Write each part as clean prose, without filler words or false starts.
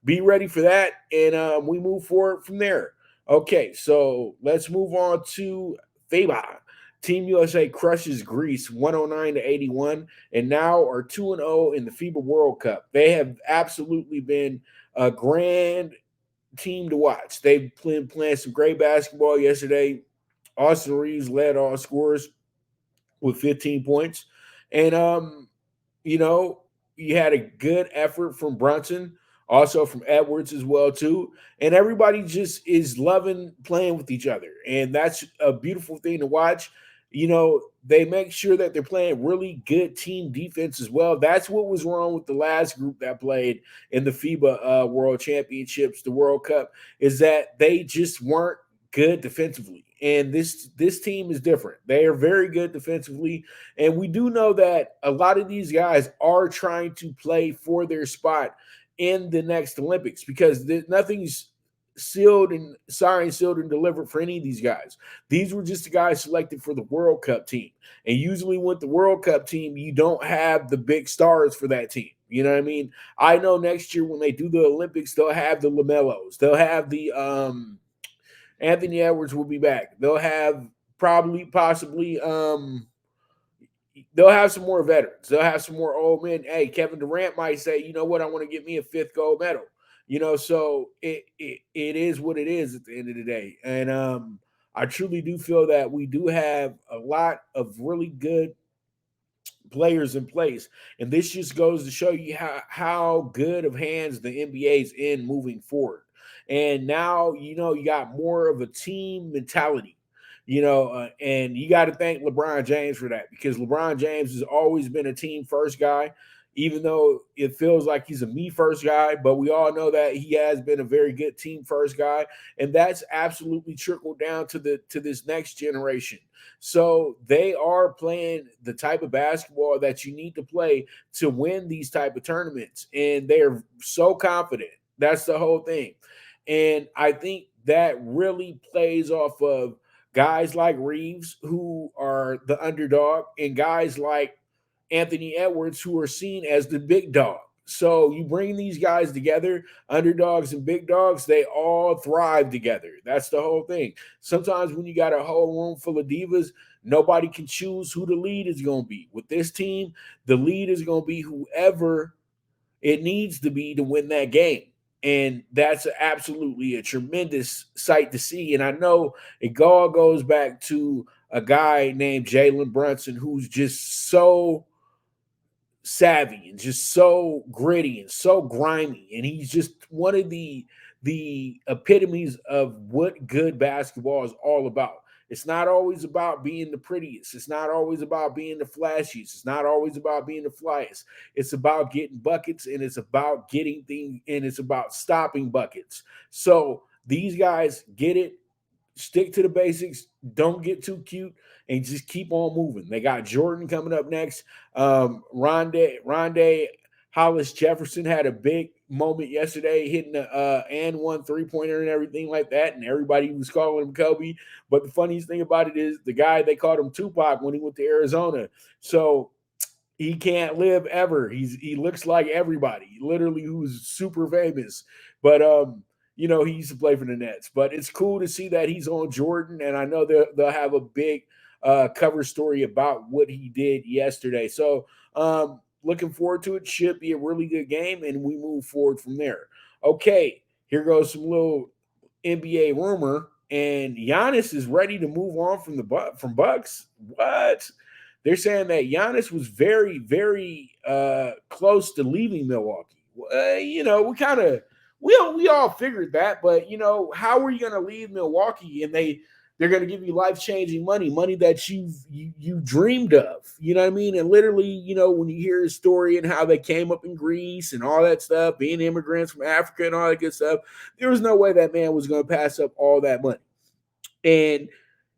be ready for that, and we move forward from there. Okay, so let's move on to FIBA. Team USA crushes Greece 109 to 81, and now are 2-0 in the FIBA World Cup. They have absolutely been a grand team to watch. They've been playing some great basketball yesterday. Austin Reaves led all scorers with 15 points. And you know, you had a good effort from Brunson, also from Edwards as well too. And everybody just is loving playing with each other. And that's a beautiful thing to watch. They make sure that they're playing really good team defense as well. That's what was wrong with the last group that played in the FIBA World Championships, the World Cup, is that they just weren't good defensively. And this team is different. They are very good defensively, and we do know that a lot of these guys are trying to play for their spot in the next Olympics, because nothing's sealed and delivered for any of these guys. These were just the guys selected for the World Cup team. And usually with the World Cup team, you don't have the big stars for that team. You know what I mean? I know next year when they do the Olympics, they'll have the LaMelos. They'll have the Anthony Edwards will be back. They'll have possibly they'll have some more veterans. They'll have some more old men. Hey, Kevin Durant might say, you know what, I want to get me a fifth gold medal. So it is what it is at the end of the day. And I truly do feel that we do have a lot of really good players in place. And this just goes to show you how good of hands the NBA's in moving forward. And now, you got more of a team mentality, and you got to thank LeBron James for that, because LeBron James has always been a team first guy, even though it feels like he's a me first guy. But we all know that he has been a very good team first guy. And that's absolutely trickled down to this next generation. So they are playing the type of basketball that you need to play to win these type of tournaments. And they're so confident. That's the whole thing. And I think that really plays off of guys like Reaves, who are the underdog, and guys like Anthony Edwards, who are seen as the big dog. So you bring these guys together, underdogs and big dogs, they all thrive together. That's the whole thing. Sometimes when you got a whole room full of divas, nobody can choose who the lead is going to be. With this team, the lead is going to be whoever it needs to be to win that game. And that's absolutely a tremendous sight to see. And I know it all goes back to a guy named Jalen Brunson, who's just so savvy and just so gritty and so grimy. And he's just one of the epitomes of what good basketball is all about. It's not always about being the prettiest. It's not always about being the flashiest. It's not always about being the flyest. It's about getting buckets, and it's about getting things, and it's about stopping buckets. So these guys get it. Stick to the basics. Don't get too cute, and just keep on moving. They got Jordan coming up next. Rondé Hollis Jefferson had a big moment yesterday, hitting the and one 3-pointer and everything like that, and everybody was calling him Kobe. But the funniest thing about it is the guy, they called him Tupac when he went to Arizona. So he can't live ever. He looks like everybody, literally, who's super famous. But he used to play for the Nets. But it's cool to see that he's on Jordan, and I know they'll have a big cover story about what he did yesterday. So looking forward to it. Should be a really good game, and we move forward from there. Okay, here goes some little NBA rumor, and Giannis is ready to move on from Bucks. What? They're saying that Giannis was very, very close to leaving Milwaukee. We all figured that, but how are you going to leave Milwaukee and they're going to give you life-changing money that you dreamed of, you know what I mean? And literally, when you hear his story and how they came up in Greece and all that stuff, being immigrants from Africa and all that good stuff, there was no way that man was going to pass up all that money and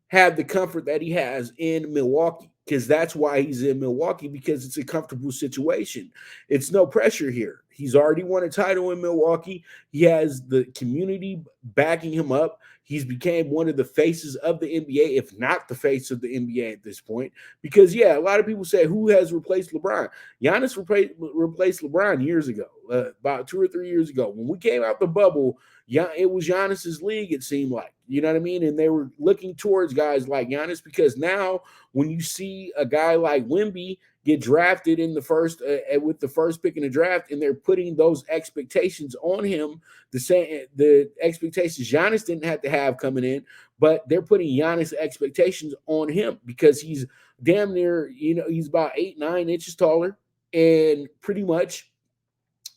have the comfort that he has in Milwaukee, because that's why he's in Milwaukee, because it's a comfortable situation. It's no pressure here. He's already won a title in Milwaukee. He has the community backing him up. He's became one of the faces of the NBA, if not the face of the NBA at this point. Because yeah, a lot of people say who has replaced LeBron. Giannis replaced LeBron years ago, about 2 or 3 years ago. When we came out the bubble, yeah, it was Giannis's league. It seemed like, you know what I mean, and they were looking towards guys like Giannis because now when you see a guy like Wemby get drafted in the first with the first pick in the draft, and they're putting those expectations on him, the expectations Giannis didn't have to have coming in, but they're putting Giannis expectations on him because he's damn near, he's about 8, 9 inches taller, and pretty much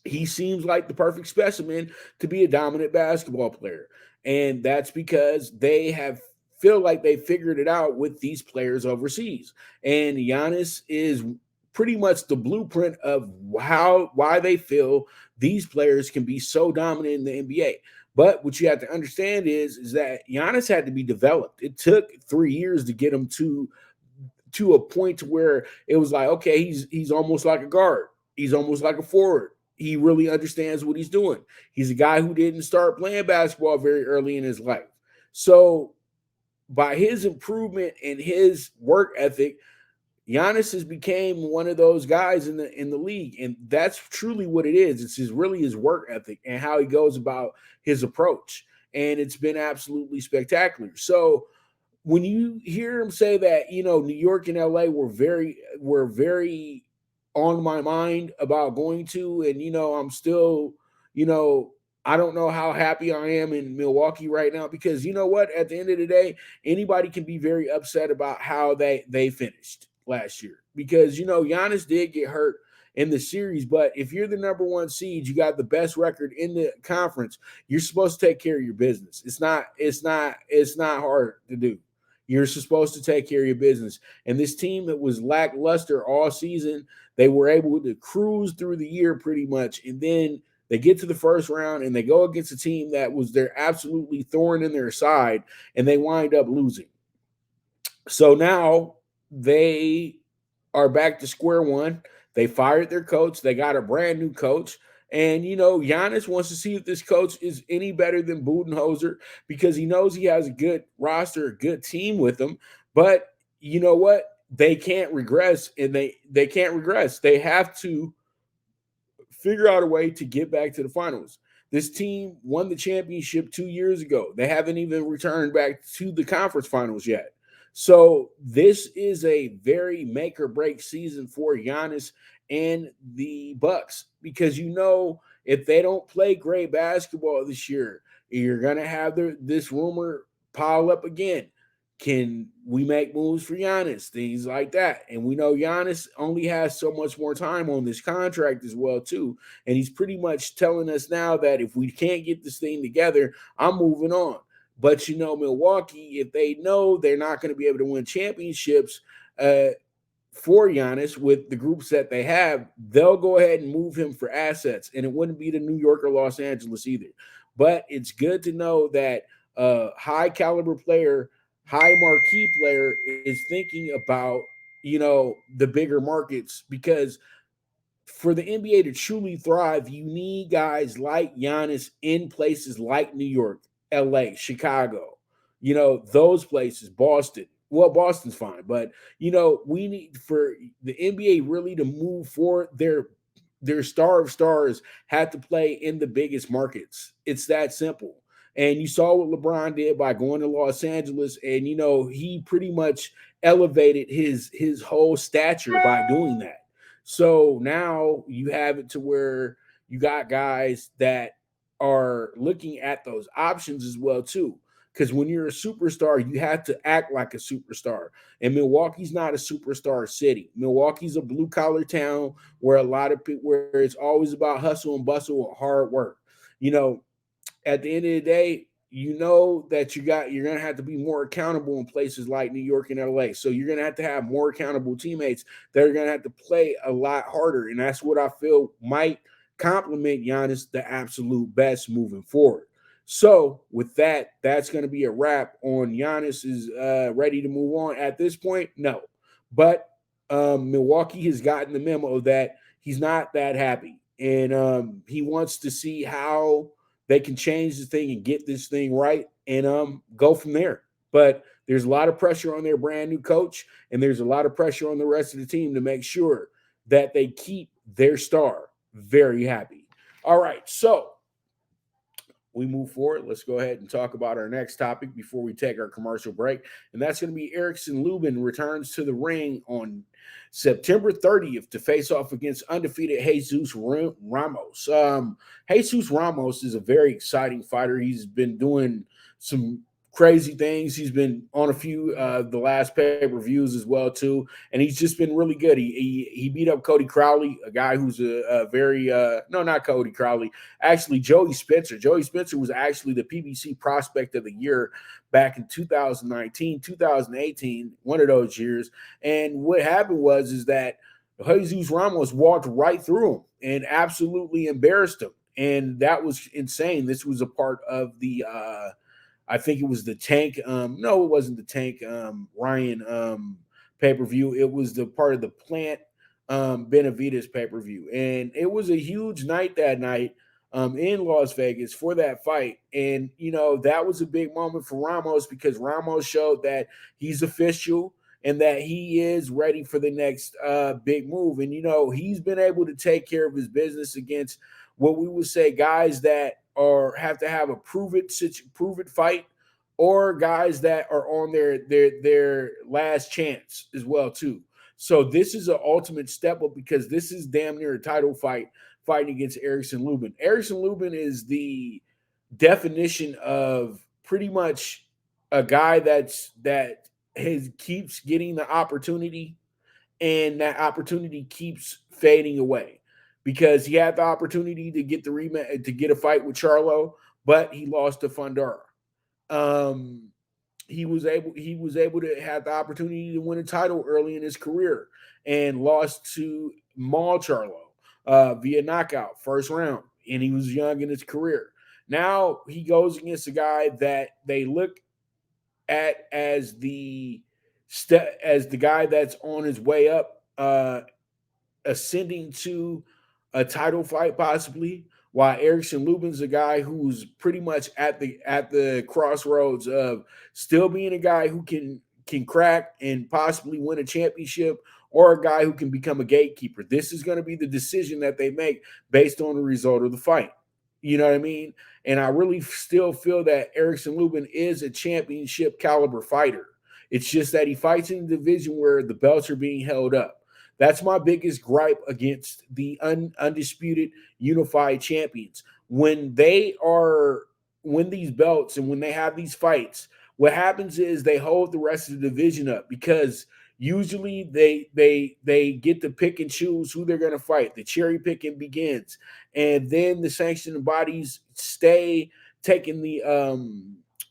he seems like the perfect specimen to be a dominant basketball player. And that's because they have feel like they figured it out with these players overseas. And Giannis is pretty much the blueprint of why they feel these players can be so dominant in the NBA. But what you have to understand is that Giannis had to be developed. It took 3 years to get him to a point to where it was like, okay, he's almost like a guard. He's almost like a forward. He really understands what he's doing. He's a guy who didn't start playing basketball very early in his life. So by his improvement and his work ethic, Giannis has became one of those guys in the league, and that's truly what it is. It's really his work ethic and how he goes about his approach, and it's been absolutely spectacular. So when you hear him say that, New York and LA were very on my mind about going to, and I'm still, you know, I don't know how happy I am in Milwaukee right now because you know what? At the end of the day, anybody can be very upset about how they finished last year because Giannis did get hurt in the series, but if you're the number one seed, you got the best record in the conference, you're supposed to take care of your business. It's not hard to do. You're supposed to take care of your business. And this team that was lackluster all season, they were able to cruise through the year pretty much. And then they get to the first round and they go against a team that was their absolutely thorn in their side, and they wind up losing. So now they are back to square one. They fired their coach. They got a brand new coach. And, Giannis wants to see if this coach is any better than Budenholzer because he knows he has a good roster, a good team with him. But you know what? They can't regress, and they can't regress. They have to figure out a way to get back to the finals. This team won the championship 2 years ago. They haven't even returned back to the conference finals yet. So this is a very make or break season for Giannis and the Bucks because if they don't play great basketball this year, you're gonna have this rumor pile up again. Can we make moves for Giannis? Things like that. And we know Giannis only has so much more time on this contract as well, too. And he's pretty much telling us now that if we can't get this thing together, I'm moving on. But Milwaukee, if they know they're not going to be able to win championships for Giannis with the groups that they have, they'll go ahead and move him for assets. And it wouldn't be to New York or Los Angeles either. But it's good to know that a high caliber player, high marquee player is thinking about, the bigger markets because for the NBA to truly thrive, you need guys like Giannis in places like New York, LA, Chicago, those places, Boston. Well, Boston's fine, but we need for the NBA really to move forward. Their star of stars had to play in the biggest markets. It's that simple. And you saw what LeBron did by going to Los Angeles, and he pretty much elevated his whole stature by doing that. So now you have it to where you got guys that are looking at those options as well too. Because when you're a superstar, you have to act like a superstar. And Milwaukee's not a superstar city. Milwaukee's a blue collar town where a lot of people, where it's always about hustle and bustle and hard work. You know, at the end of the day, that you're gonna have to be more accountable in places like New York and LA. So you're gonna have to have more accountable teammates that are gonna have to play a lot harder. And that's what I feel might complement Giannis the absolute best moving forward. So with that, that's gonna be a wrap on Giannis is ready to move on at this point. No. But Milwaukee has gotten the memo that he's not that happy and he wants to see how they can change the thing and get this thing right, and go from there. But there's a lot of pressure on their brand new coach, and there's a lot of pressure on the rest of the team to make sure that they keep their star very happy. All right, so we move forward. Let's go ahead and talk about our next topic before we take our commercial break. And that's going to be Erickson Lubin returns to the ring on September 30th to face off against undefeated Jesus Ramos. Jesus Ramos is a very exciting fighter. He's been doing some crazy things. He's been on a few the last pay-per-views as well too, and he's just been really good. He beat up Cody Crowley, a guy who's a very no, not Cody Crowley, actually Joey Spencer. Joey Spencer was actually the PBC prospect of the year back in 2019, 2018, one of those years. And what happened was is that Jesus Ramos walked right through him and absolutely embarrassed him, and that was insane. This was a part of the I think it was the Tank. No, it wasn't the Tank Ryan pay-per-view. It was the part of the Plant Benavides pay-per-view. And it was a huge night that night in Las Vegas for that fight. And, that was a big moment for Ramos because Ramos showed that he's official and that he is ready for the next big move. And, he's been able to take care of his business against what we would say guys that have to have a prove it fight, or guys that are on their last chance as well too. So this is an ultimate step up because this is damn near a title fight fighting against Erickson Lubin. Erickson Lubin is the definition of pretty much a guy that keeps getting the opportunity, and that opportunity keeps fading away. Because he had the opportunity to get the rematch, to get a fight with Charlo, but he lost to Fundora. He was able to have the opportunity to win a title early in his career and lost to Maul Charlo via knockout, first round, and he was young in his career. Now he goes against a guy that they look at as the guy that's on his way up, ascending to a title fight possibly, while Erickson Lubin's a guy who's pretty much at the crossroads of still being a guy who can crack and possibly win a championship, or a guy who can become a gatekeeper. This is going to be the decision that they make based on the result of the fight. You know what I mean? And I really still feel that Erickson Lubin is a championship caliber fighter. It's just that he fights in a division where the belts are being held up. That's my biggest gripe against the undisputed unified champions. When they win these belts and when they have these fights, what happens is they hold the rest of the division up because usually they get to pick and choose who they're going to fight. The cherry picking begins, and then the sanctioning bodies stay taking the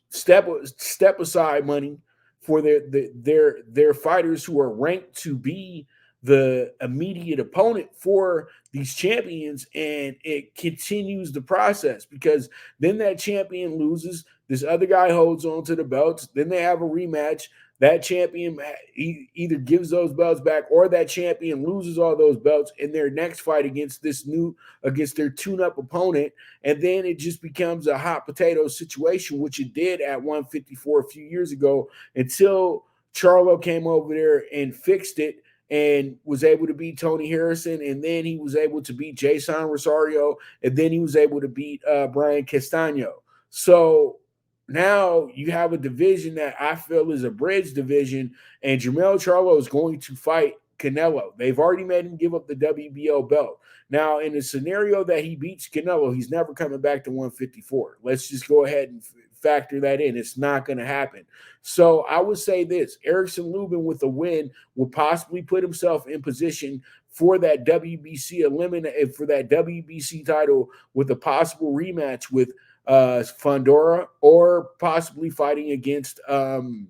step aside money for their fighters who are ranked to be the immediate opponent for these champions, and it continues the process because then that champion loses, this other guy holds on to the belts, then they have a rematch, that champion either gives those belts back or that champion loses all those belts in their next fight against their tune-up opponent, and then it just becomes a hot potato situation, which it did at 154 a few years ago until Charlo came over there and fixed it and was able to beat Tony Harrison, and then he was able to beat Jason Rosario, and then he was able to beat Brian Castano. So now you have a division that I feel is a bridge division, and Jermell Charlo is going to fight Canelo. They've already made him give up the WBO belt. Now, in the scenario that he beats Canelo, he's never coming back to 154. Let's just go ahead and factor that in. It's not going to happen. So I would say this: Erickson Lubin with a win will possibly put himself in position for that for that WBC title with a possible rematch with Fundora, or possibly fighting against I'm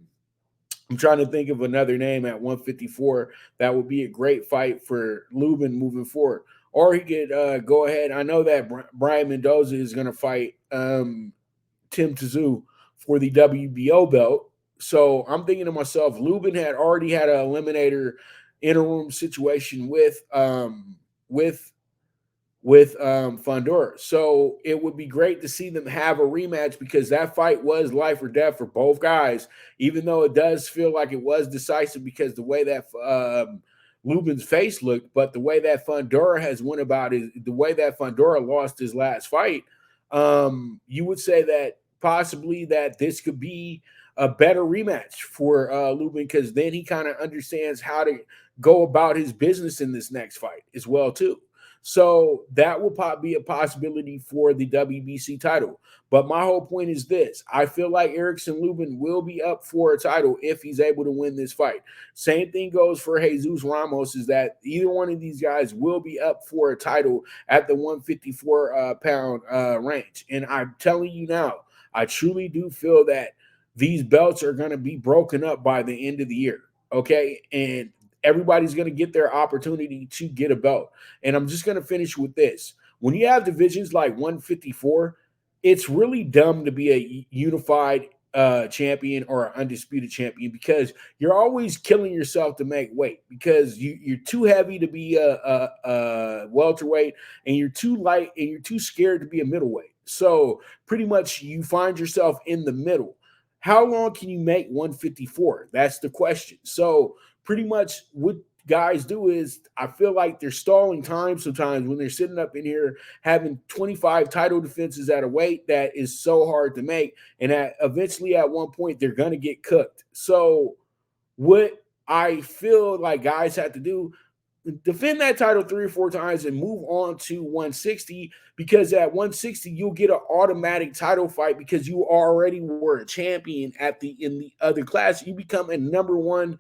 trying to think of another name at 154 that would be a great fight for Lubin moving forward. Or he could go ahead. I know that Brian Mendoza is going to fight Tim Tszyu for the WBO belt. So I'm thinking to myself, Lubin had already had an eliminator interim situation with with Fundora. So it would be great to see them have a rematch because that fight was life or death for both guys, even though it does feel like it was decisive because the way that Lubin's face looked, but the way that Fundora has went about it, the way that Fundora lost his last fight, you would say that possibly that this could be a better rematch for Lubin because then he kind of understands how to go about his business in this next fight as well too. So that will be a possibility for the WBC title. But my whole point is this. I feel like Erickson Lubin will be up for a title if he's able to win this fight. Same thing goes for Jesus Ramos, is that either one of these guys will be up for a title at the 154 pound range. And I'm telling you now, I truly do feel that these belts are going to be broken up by the end of the year. Okay. And everybody's going to get their opportunity to get a belt. And I'm just going to finish with this. When you have divisions like 154, it's really dumb to be a unified champion or an undisputed champion because you're always killing yourself to make weight because you're too heavy to be a welterweight and you're too light and you're too scared to be a middleweight. So pretty much you find yourself in the middle. How long can you make 154? That's the question. So pretty much what guys do is I feel like they're stalling time sometimes when they're sitting up in here having 25 title defenses at a weight that is so hard to make. And eventually at one point they're going to get cooked. So what I feel like guys have to do, defend that title 3 or 4 times and move on to 160 because at 160 you'll get an automatic title fight because you already were a champion in the other class. You become a number one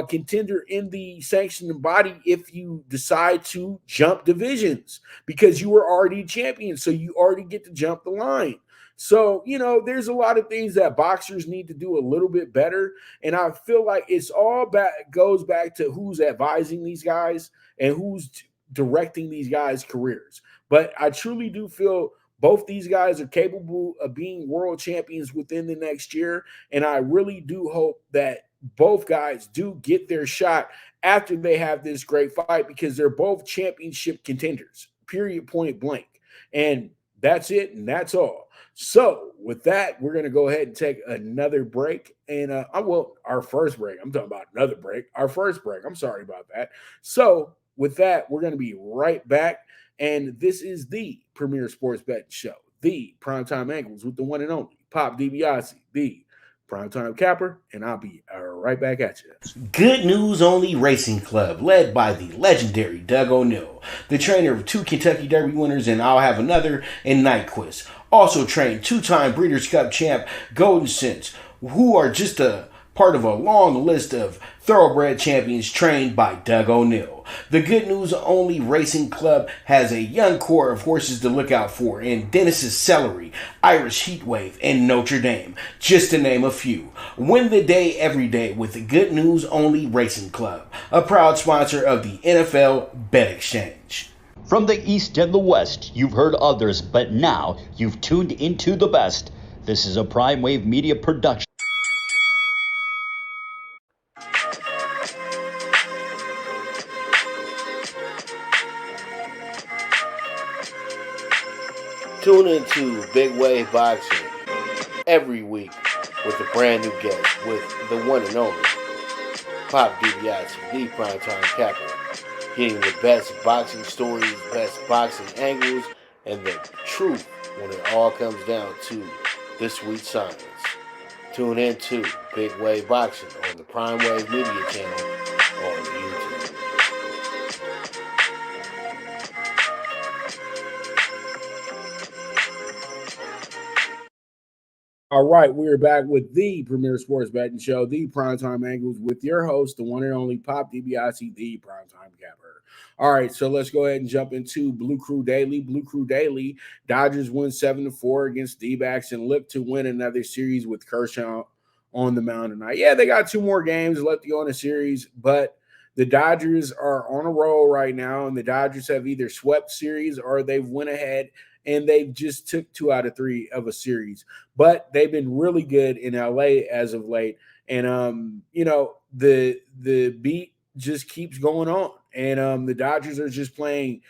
contender in the sanctioned body if you decide to jump divisions because you were already champion, so you already get to jump the line. So, there's a lot of things that boxers need to do a little bit better. And I feel like it's all goes back to who's advising these guys and who's directing these guys' careers. But I truly do feel both these guys are capable of being world champions within the next year. And I really do hope that both guys do get their shot after they have this great fight because they're both championship contenders, period, point blank. And that's it. And that's all. So with that, we're going to go ahead and take another break. And our first break. I'm talking about another break. Our first break. I'm sorry about that. So with that, we're going to be right back. And this is the Premier Sports Betting Show, the Primetime Angles with the one and only Pop DiBiase, the Primetime Capper, and I'll be right back at you. Good News Only Racing Club, led by the legendary Doug O'Neill, the trainer of 2 Kentucky Derby winners, and I'll have another in Nyquist. Also trained 2-time Breeders' Cup champ Golden Sense, who are just a part of a long list of thoroughbred champions trained by Doug O'Neill. The Good News Only Racing Club has a young core of horses to look out for in Dennis's Celery, Irish Heatwave, and Notre Dame, just to name a few. Win the day every day with the Good News Only Racing Club, a proud sponsor of the NFL Bet Exchange. From the East and the West, you've heard others, but now you've tuned into the best. This is a Prime Wave Media production. Tune into Big Wave Boxing every week with a brand new guest with the one and only Pop DiBiase, the Primetime Capper, getting the best boxing stories, best boxing angles, and the truth when it all comes down to the sweet science. Tune in to Big Wave Boxing on the Prime Wave Media channel on YouTube. All right, we're back with the Premier Sports Betting Show, the Primetime Angles, with your host, the one and only Pop DiBiase, the Primetime Capper. All right, so let's go ahead and jump into Blue Crew Daily. Blue Crew Daily, Dodgers win 7-4 against D-backs and look to win another series with Kershaw on the mound tonight. Yeah, they got 2 more games left to go in the series, but the Dodgers are on a roll right now, and the Dodgers have either swept series or they've went ahead and they've just took 2 out of 3 of a series. But they've been really good in LA as of late. And the beat just keeps going on. And the Dodgers are just playing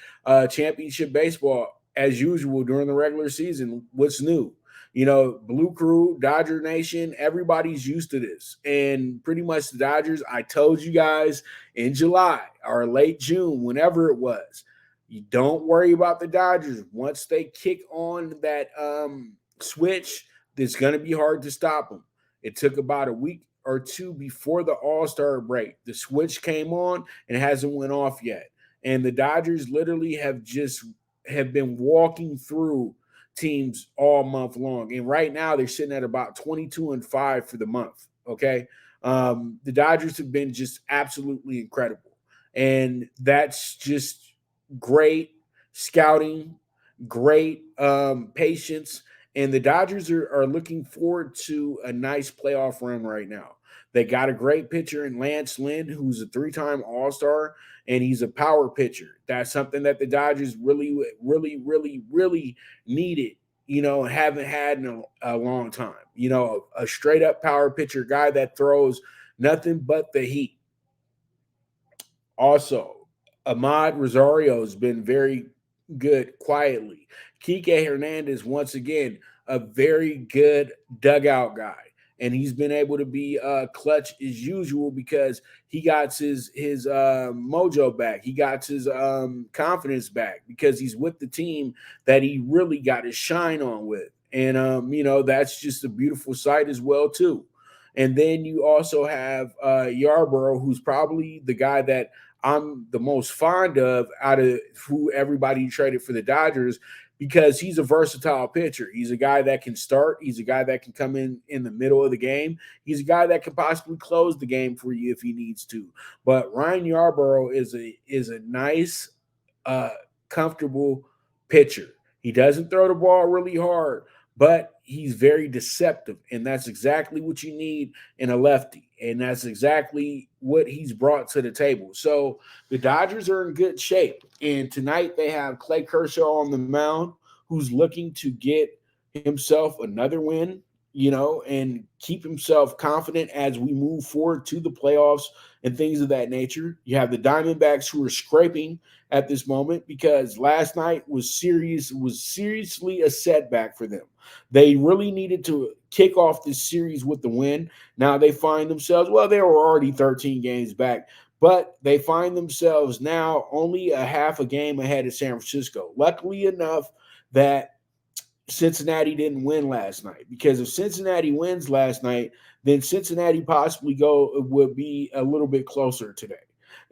championship baseball as usual during the regular season. What's new? Blue Crew, Dodger Nation, everybody's used to this. And pretty much the Dodgers, I told you guys in July or late June, whenever it was, you don't worry about the Dodgers. Once they kick on that switch, it's going to be hard to stop them. It took about a week or two before the All-Star break. The switch came on and hasn't went off yet. And the Dodgers literally have been walking through teams all month long. And right now they're sitting at about 22-5 for the month. Okay. The Dodgers have been just absolutely incredible. And that's just great scouting, great patience. And the Dodgers are looking forward to a nice playoff run right now. They got a great pitcher in Lance Lynn, who's a 3-time All-Star, and he's a power pitcher. That's something that the Dodgers really, really, really, really needed, haven't had in a long time. A straight-up power pitcher, guy that throws nothing but the heat. Also, Ahmad Rosario has been very good quietly. Kike Hernandez, once again, a very good dugout guy. And he's been able to be clutch as usual because he got his mojo back. He got his confidence back because he's with the team that he really got his shine on with. And, that's just a beautiful sight as well, too. And then you also have Yarborough, who's probably the guy that I'm the most fond of out of who everybody traded for the Dodgers because he's a versatile pitcher. He's a guy that can start. He's a guy that can come in the middle of the game. He's a guy that can possibly close the game for you if he needs to. But Ryan Yarborough is a nice, comfortable pitcher. He doesn't throw the ball really hard, but he's very deceptive, and that's exactly what you need in a lefty, and that's exactly what he's brought to the table. So the Dodgers are in good shape, and tonight they have Clay Kershaw on the mound, who's looking to get himself another win, and keep himself confident as we move forward to the playoffs and things of that nature. You have the Diamondbacks who are scraping at this moment because last night was seriously a setback for them. They really needed to kick off this series with the win. Now they find themselves, they were already 13 games back, but they find themselves now only a half a game ahead of San Francisco. Luckily enough that Cincinnati didn't win last night, because if Cincinnati wins last night, then Cincinnati possibly would be a little bit closer today.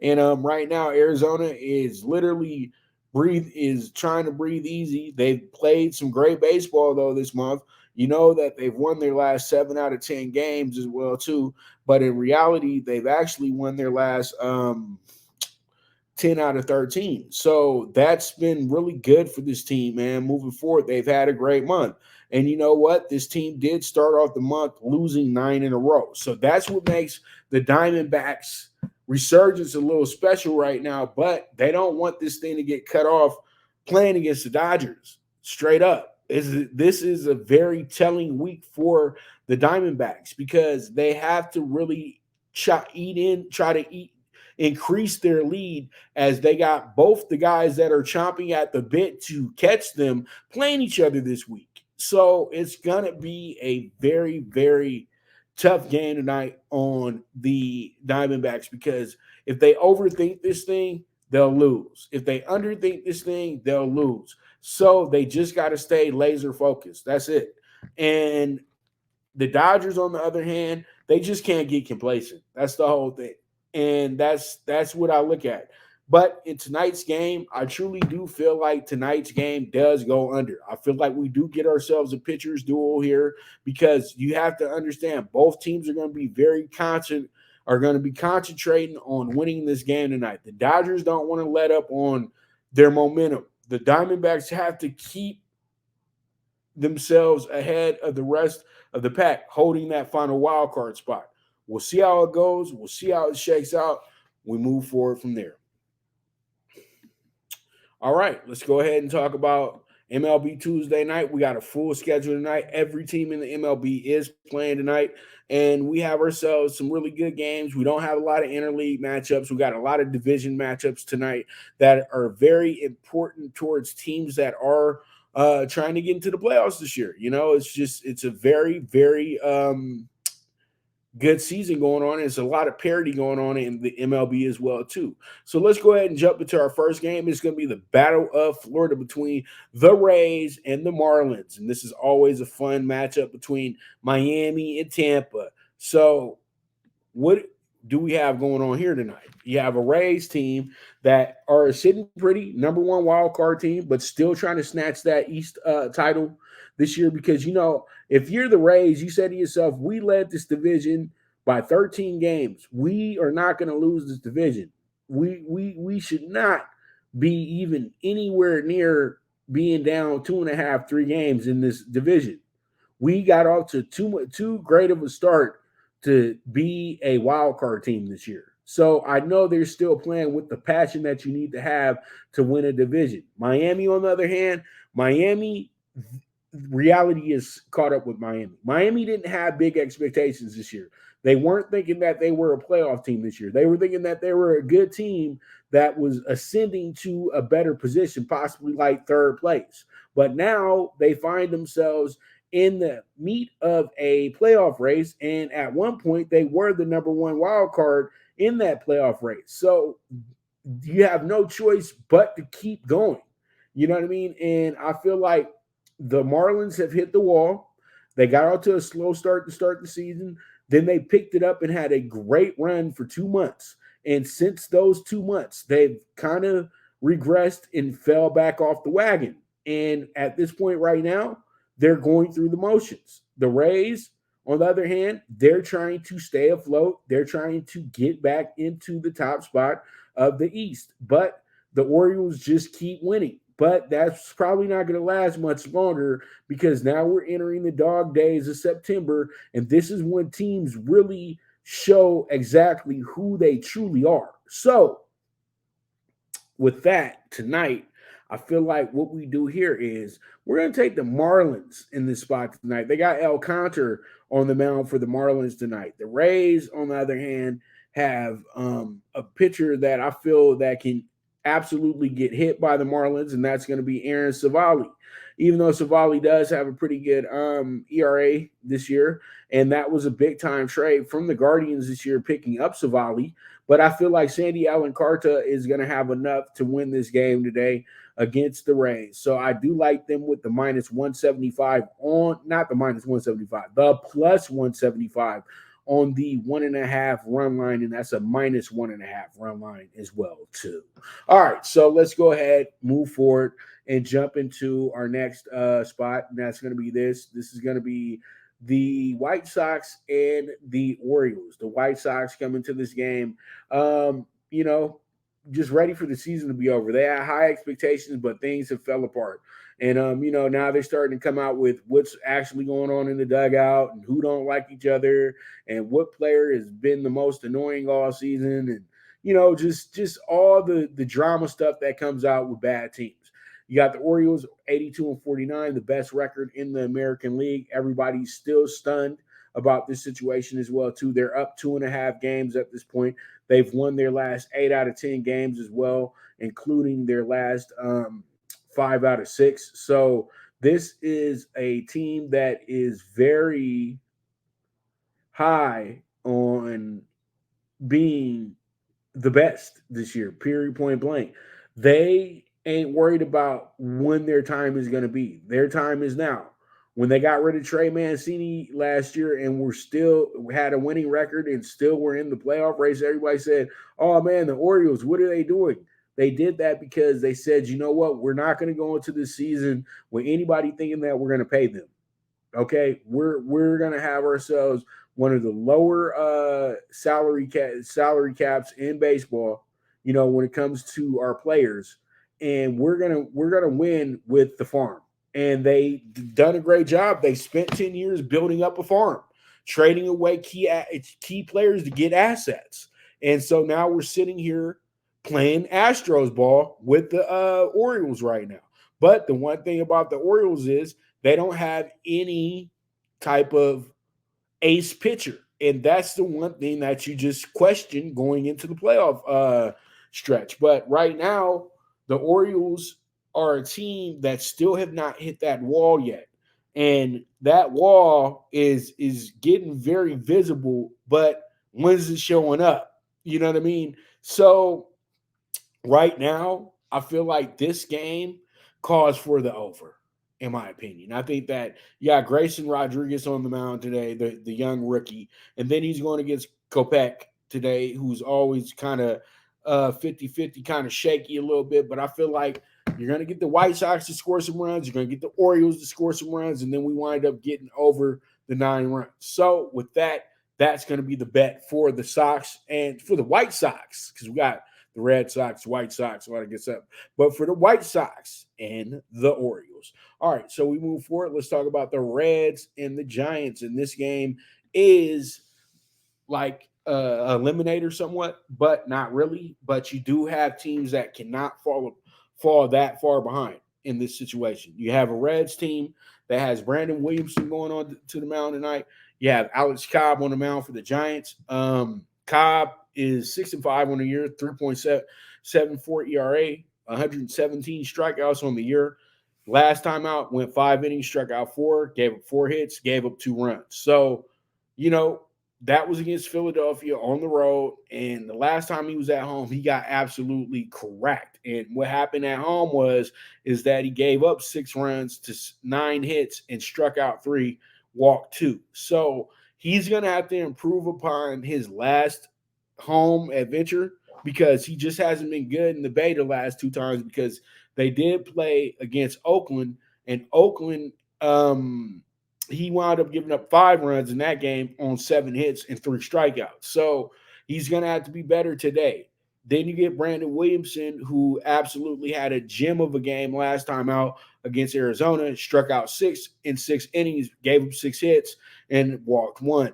And right now, Arizona is literally trying to breathe easy. They've played some great baseball though this month. You know that they've won their last 7 out of 10 games as well too. But in reality, they've actually won their last 10 out of 13. So that's been really good for this team, man. Moving forward, they've had a great month. And you know what? This team did start off the month losing 9 in a row. So that's what makes the Diamondbacks resurgence a little special right now. But they don't want this thing to get cut off playing against the Dodgers. Straight up. This is a very telling week for the Diamondbacks because they have to really try to increase their lead, as they got both the guys that are chomping at the bit to catch them playing each other this week. So it's going to be a very, very tough game tonight on the Diamondbacks, because if they overthink this thing, they'll lose. If they underthink this thing, they'll lose. So they just got to stay laser focused. That's it. And the Dodgers, on the other hand, they just can't get complacent. That's the whole thing. And that's what I look at. But in tonight's game, I truly do feel like tonight's game does go under. I feel like we do get ourselves a pitcher's duel here, because you have to understand both teams are going to be concentrating on winning this game tonight. The Dodgers don't want to let up on their momentum. The Diamondbacks have to keep themselves ahead of the rest of the pack, holding that final wild card spot. We'll see how it goes. We'll see how it shakes out. We move forward from there. All right, let's go ahead and talk about MLB Tuesday night. We got a full schedule tonight. Every team in the MLB is playing tonight, and we have ourselves some really good games. We don't have a lot of interleague matchups. We got a lot of division matchups tonight that are very important towards teams that are trying to get into the playoffs this year. It's a very, very good season going on. There's a lot of parity going on in the MLB as well too. So let's go ahead and jump into our first game. It's going to be the Battle of Florida between the Rays and the Marlins, and this is always a fun matchup between Miami and Tampa. So what do we have going on here tonight? You have a Rays team that are sitting pretty, number one wild card team, but still trying to snatch that East title this year, because if you're the Rays, you say to yourself, we led this division by 13 games. We are not going to lose this division. We should not be even anywhere near being down 2.5, 3 games in this division. We got off to too great of a start to be a wild card team this year. So I know they're still playing with the passion that you need to have to win a division. Miami, on the other hand, reality is caught up with Miami. Miami didn't have big expectations this year. They weren't thinking that they were a playoff team this year. They were thinking that they were a good team that was ascending to a better position, possibly like third place. But now they find themselves in the meat of a playoff race, and at one point they were the number one wild card in that playoff race. So you have no choice but to keep going. You know what I mean? And I feel like the Marlins have hit the wall. They got out to a slow start to start the season. Then they picked it up and had a great run for 2 months. And since those 2 months, they've kind of regressed and fell back off the wagon. And at this point right now, they're going through the motions. The Rays, on the other hand, they're trying to stay afloat. They're trying to get back into the top spot of the East. But the Orioles just keep winning. But that's probably not going to last much longer, because now we're entering the dog days of September, and this is when teams really show exactly who they truly are. So with that, tonight, I feel like what we do here is we're going to take the Marlins in this spot tonight. They got Alcantara on the mound for the Marlins tonight. The Rays, on the other hand, have a pitcher that I feel that can absolutely get hit by the Marlins, and that's going to be Aaron Savali. Even though Savali does have a pretty good ERA this year, and that was a big-time trade from the Guardians this year, picking up Savali. But I feel like Sandy Alcantara is going to have enough to win this game today against the Rays. So I do like them with the minus 175 on, not the minus 175, the plus 175 on the 1.5 run line, and that's a minus 1.5 run line as well too. All right, so let's go ahead, move forward, and jump into our next spot, and that's going to be this. This is going to be the White Sox and the Orioles. The White Sox come into this game, just ready for the season to be over. They had high expectations, but things have fell apart. And, now they're starting to come out with what's actually going on in the dugout and who don't like each other and what player has been the most annoying all season. And, just all the drama stuff that comes out with bad teams. You got the Orioles 82-49, the best record in the American League. Everybody's still stunned about this situation as well, too. They're up 2.5 games at this point. They've won their last 8 out of 10 games as well, including their last 5 out of 6. So this is a team that is very high on being the best this year, period, point blank. They ain't worried about when their time is going to be. Their time is now. When they got rid of Trey Mancini last year and had a winning record and still were in the playoff race, everybody said, oh man, the Orioles, what are they doing? They did that because they said, you know what, we're not going to go into this season with anybody thinking that we're going to pay them. Okay, we're going to have ourselves one of the lower salary caps in baseball, when it comes to our players, and we're gonna win with the farm. And they done a great job. They spent 10 years building up a farm, trading away key players to get assets. And so now we're sitting here playing Astros ball with the Orioles right now. But the one thing about the Orioles is they don't have any type of ace pitcher. And that's the one thing that you just question going into the playoff stretch. But right now, the Orioles are a team that still have not hit that wall yet. And that wall is getting very visible, but when's it showing up? You know what I mean? So right now, I feel like this game calls for the over, in my opinion. I think that, yeah, Grayson Rodriguez on the mound today, the young rookie, and then he's going against Kopech today, who's always kind of 50-50, kind of shaky a little bit. But I feel like you're going to get the White Sox to score some runs. You're going to get the Orioles to score some runs, and then we wind up getting over the 9 runs. So with that, that's going to be the bet for the Sox and for the White Sox, because we got the Red Sox, White Sox, a lot of good stuff. But for the White Sox and the Orioles. All right, so we move forward. Let's talk about the Reds and the Giants. And this game is like eliminator somewhat, but not really. But you do have teams that cannot fall that far behind in this situation. You have a Reds team that has Brandon Williamson going on to the mound tonight. You have Alex Cobb on the mound for the Giants. Cobb is 6-5 on the year, 3.74 ERA, 117 strikeouts on the year. Last time out, went 5 innings, struck out 4, gave up 4 hits, gave up 2 runs. So, that was against Philadelphia on the road. And the last time he was at home, he got absolutely cracked. And what happened at home is that he gave up 6 runs to 9 hits and struck out 3, walked 2. So he's going to have to improve upon his last home adventure because he just hasn't been good in the Bay the last 2 times because they did play against Oakland, and Oakland, he wound up giving up 5 runs in that game on 7 hits and 3 strikeouts. So he's going to have to be better today. Then you get Brandon Williamson, who absolutely had a gem of a game last time out against Arizona, struck out 6 in 6 innings, gave up 6 hits, and walked 1.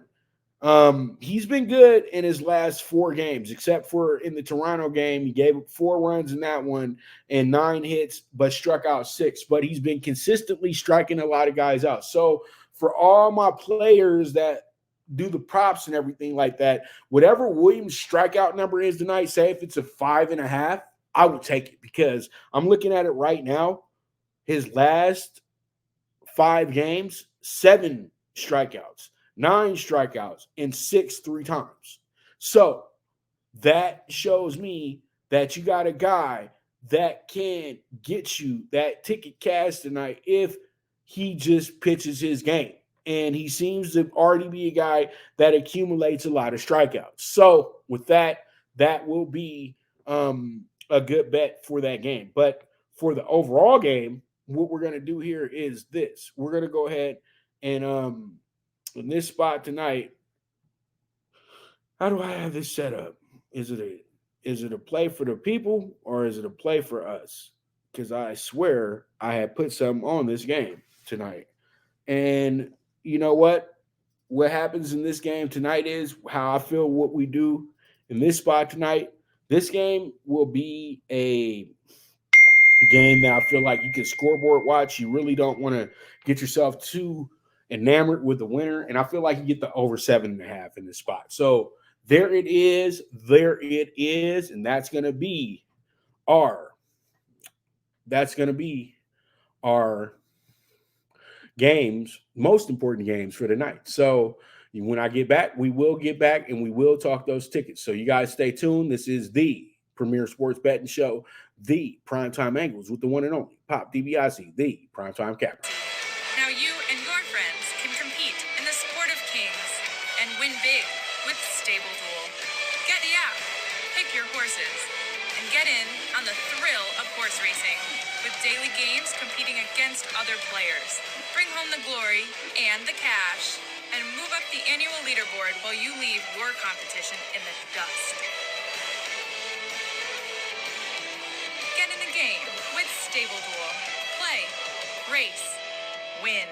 He's been good in his last 4 games, except for in the Toronto game. He gave up 4 runs in that one and 9 hits, but struck out 6. But he's been consistently striking a lot of guys out. So for all my players that do the props and everything like that, whatever Williams' strikeout number is tonight, say if it's a 5.5, I would take it because I'm looking at it right now. His last 5 games, 7 strikeouts. 9 strikeouts and 6 3 times. So that shows me that you got a guy that can get you that ticket cash tonight if he just pitches his game. And he seems to already be a guy that accumulates a lot of strikeouts. So with that, that will be a good bet for that game. But for the overall game, what we're going to do here is this. We're going to go ahead and in this spot tonight, how do I have this set up? Is it a play for the people or is it a play for us? Because I swear I had put something on this game tonight. And you know what? What happens in this game tonight is how I feel what we do in this spot tonight. This game will be a game that I feel like you can scoreboard watch. You really don't want to get yourself too enamored with the winner, and I feel like you get the over 7.5 in this spot. So there it is, and that's going to be our games, most important games for the night. So when I get back, we will get back and we will talk those tickets. So you guys stay tuned. This is the premier sports betting show, the Primetime Angles with the one and only Pop DiBiase, the Primetime Capper. Now you and your friends can compete in the sport of kings and win big with Stable Duel. Get the app, pick your horses, and get in on the thrill of horse racing with daily games competing against other players. Bring home the glory and the cash and move up the annual leaderboard while you leave your competition in the dust. Get in the game with Stable Duel. Play, race, win.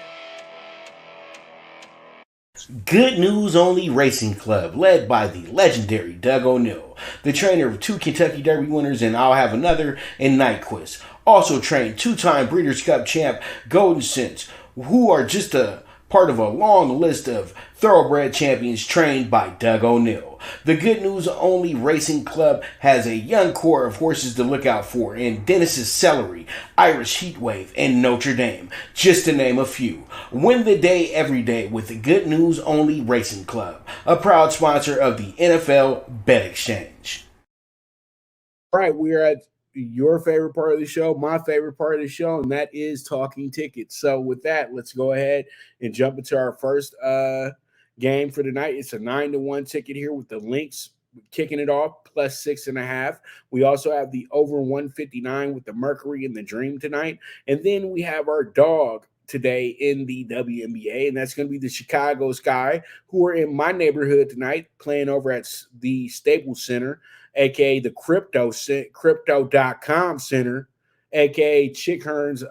Good News Only Racing Club, led by the legendary Doug O'Neill, the trainer of 2 Kentucky Derby winners, and I'll have another, and Nyquist. Also train two-time Breeders' Cup champ Golden Sense, who are just a part of a long list of thoroughbred champions trained by Doug O'Neill. The Good News Only Racing Club has a young core of horses to look out for in Dennis's Celery, Irish Heatwave, and Notre Dame, just to name a few. Win the day every day with the Good News Only Racing Club, a proud sponsor of the NFL Bet Exchange. All right, we are at your favorite part of the show, my favorite part of the show, and that is talking tickets. So with that, let's go ahead and jump into our first game for tonight. It's a 9-1 ticket here with the Lynx kicking it off, plus 6.5. We also have the over 159 with the Mercury and the Dream tonight. And then we have our dog today in the WNBA, and that's going to be the Chicago Sky, who are in my neighborhood tonight, playing over at the Staples Center, aka the crypto.com center, aka Chick Hearn's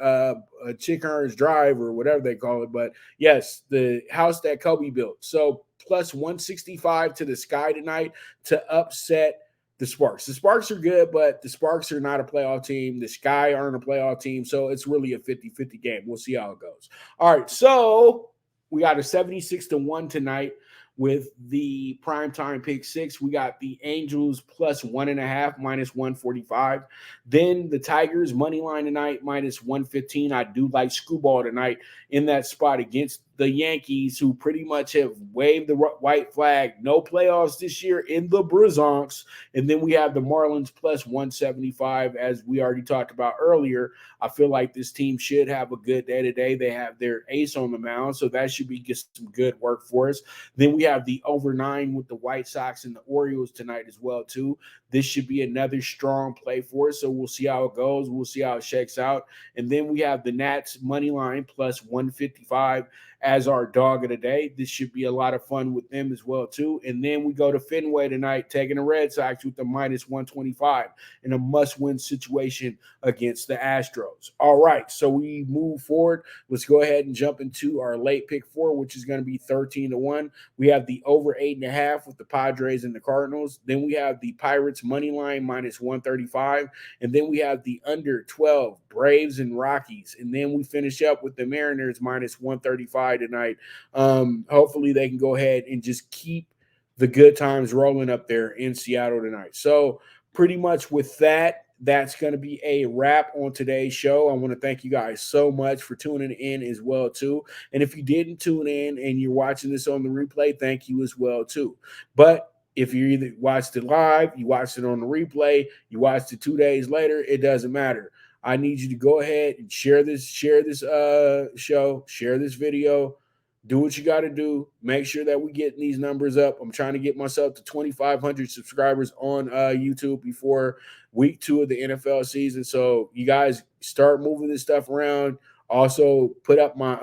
Drive, or whatever they call it. But yes, the house that Kobe built. So plus 165 to the Sky tonight to upset the Sparks. The Sparks are good, but the Sparks are not a playoff team. The Sky aren't a playoff team. So it's really a 50-50 game. We'll see how it goes. All right. So we got a 76-1 tonight with the primetime pick 6. We got the Angels plus 1.5, minus 145. Then the Tigers money line tonight, minus 115. I do like Scooball tonight in that spot against the Yankees, who pretty much have waved the white flag. No playoffs this year in the Brazonks. And then we have the Marlins plus 175, as we already talked about earlier. I feel like this team should have a good day today. They have their ace on the mound, so that should be some good work for us. Then we have the over 9 with the White Sox and the Orioles tonight as well, too. This should be another strong play for us, so we'll see how it goes. We'll see how it shakes out. And then we have the Nats money line plus 155 as our dog of the day. This should be a lot of fun with them as well, too. And then we go to Fenway tonight, taking the Red Sox with the minus 125 in a must-win situation against the Astros. All right, so we move forward. Let's go ahead and jump into our late pick 4, which is going to be 13-1. We have the over 8.5 with the Padres and the Cardinals. Then we have the Pirates money line minus 135. And then we have the under 12 Braves and Rockies. And then we finish up with the Mariners minus 135 tonight. Hopefully they can go ahead and just keep the good times rolling up there in Seattle tonight. So pretty much with that, that's going to be a wrap on today's show. I want to thank you guys so much for tuning in as well, too. And if you didn't tune in and you're watching this on the replay, thank you as well, too. But if you either watched it live, you watched it on the replay, you watched it 2 days later, it doesn't matter. I need you to go ahead and share this show, share this video, do what you got to do. Make sure that we get these numbers up. I'm trying to get myself to 2,500 subscribers on YouTube before week 2 of the NFL season. So you guys start moving this stuff around. Also put up my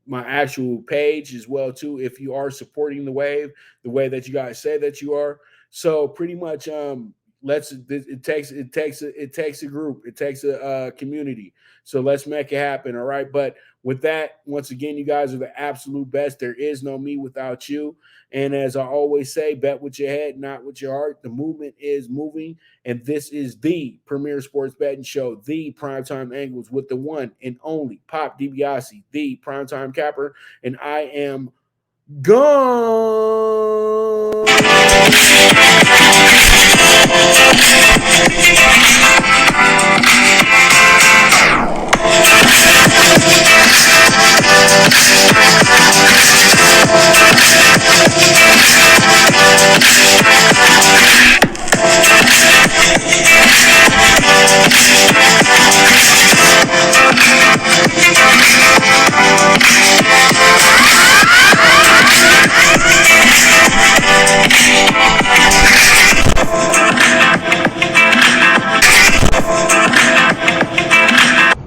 my actual page as well, too, if you are supporting the wave the way that you guys say that you are. So pretty much it takes a group, it takes a community. So let's make it happen. All right. But with that, once again, you guys are the absolute best. There is no me without you. And as I always say, bet with your head, not with your heart. The movement is moving. And this is the premier sports betting show, the Primetime Angles, with the one and only Pop DiBiase, the Primetime Capper. And I am gone.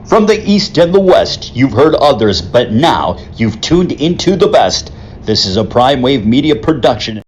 From the East and the West, you've heard others, but now you've tuned into the best. This is a Prime Wave Media production.